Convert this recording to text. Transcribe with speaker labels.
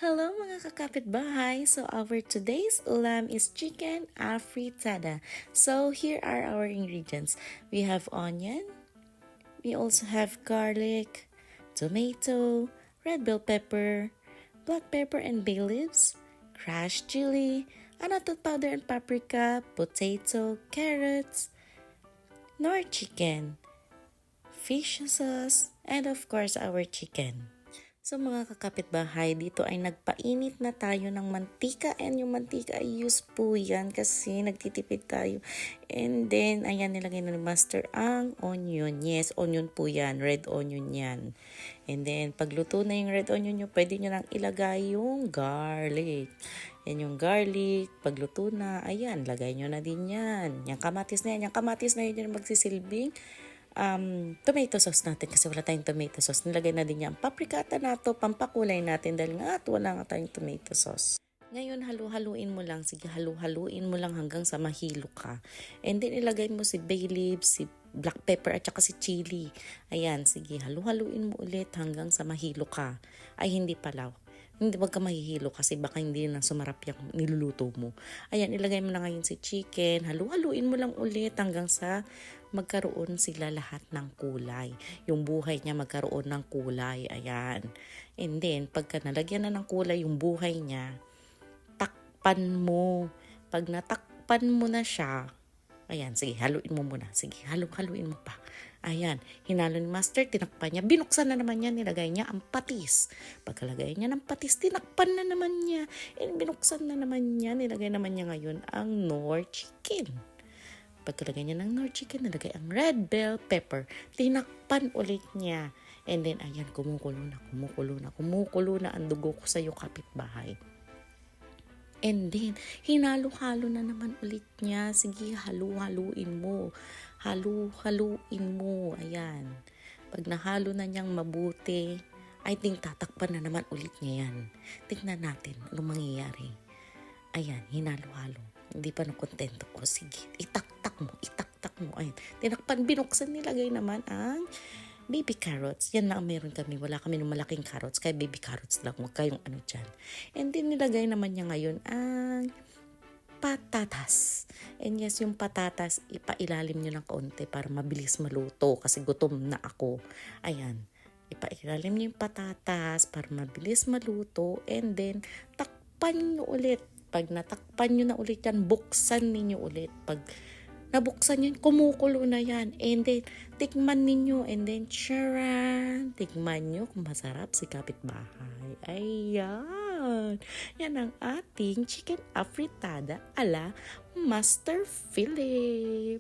Speaker 1: Hello mga kakapitbahay! So our today's ulam is chicken afritada. So here are our ingredients. We have onion, we also have garlic, tomato, red bell pepper, black pepper and bay leaves, crushed chili, annatto powder and paprika, potato, carrots, nor chicken, fish sauce, and of course our chicken. So mga kakapitbahay, dito ay nagpainit na tayo ng mantika, and yung mantika ay use po yan kasi nagtitipid tayo. And then, ayan, nilagay na ni Master ang onion. Yes, onion po yan, red onion yan. And then, pagluto na yung red onion nyo, pwede nyo nang ilagay yung garlic. Yan yung garlic, pagluto na, ayan, lagay nyo na din yan. Yung kamatis na yan, yung magsisilbing tomato sauce natin kasi wala tayong tomato sauce. Nilagay na din niya ang paprika at nato, pampakulay natin dahil nga at wala nga tayong tomato sauce. Ngayon, halu-haluin mo lang. Sige, halu-haluin mo lang hanggang sa mahilo ka. And then, ilagay mo si bay leaves, si black pepper at saka si chili. Ayan, sige, halu-haluin mo ulit hanggang sa mahilo ka. Ay, hindi pala. Hindi, wag ka mahihilo kasi baka hindi na sumarap yung niluluto mo. Ayan, ilagay mo na ngayon si chicken. Halu-haluin mo lang ulit hanggang sa magkaroon sila lahat ng kulay. Yung buhay niya magkaroon ng kulay. Ayan. And then, pagka nalagyan na ng kulay yung buhay niya, takpan mo. Pag natakpan mo na siya, ayan, sige, haluin mo muna. Sige, haluin mo pa. Ayan, hinalo ni Master, tinakpan niya. Binuksan na naman niya, nilagay niya ang patis. Pagkalagay niya ng patis, tinakpan na naman niya. And binuksan na naman niya, nilagay naman niya ngayon ang Knorr chicken. Pagkalagay niya ng Knorr chicken, nilagay ang red bell pepper. Tinakpan ulit niya. And then, ayan, kumukulo na ang dugo ko sa iyo, kapitbahay. And then, hinalo-halo na naman ulit niya. Sige, halu-haluin mo. Halu-haluin mo. Ayan. Pag nahalo na niyang mabuti, I think tatakpan na naman ulit niya yan. Tingnan natin anong mangyayari. Ayan, hinalo-halo. Hindi pa nakontento ko. Sige, itaktak mo. Ayan, tinakpan, binuksan, nilagay naman ang baby carrots. Yan lang meron kami. Wala kami ng malaking carrots. Kaya baby carrots lang. Huwag kayong ano dyan. And then nilagay naman niya ngayon ang patatas. And yes, yung patatas, ipailalim nyo ng kaunti para mabilis maluto. Kasi gutom na ako. Ayan. Ipailalim nyo yung patatas para mabilis maluto. And then, takpan nyo ulit. Pag natakpan nyo na ulit yan, buksan ninyo ulit. Pag nabuksan yun, kumukulo na yan. And then, tikman ninyo. And then, charan! Tikman nyo kung masarap si kapitbahay. Ayan! Yan ang ating chicken afritada ala Master Philip.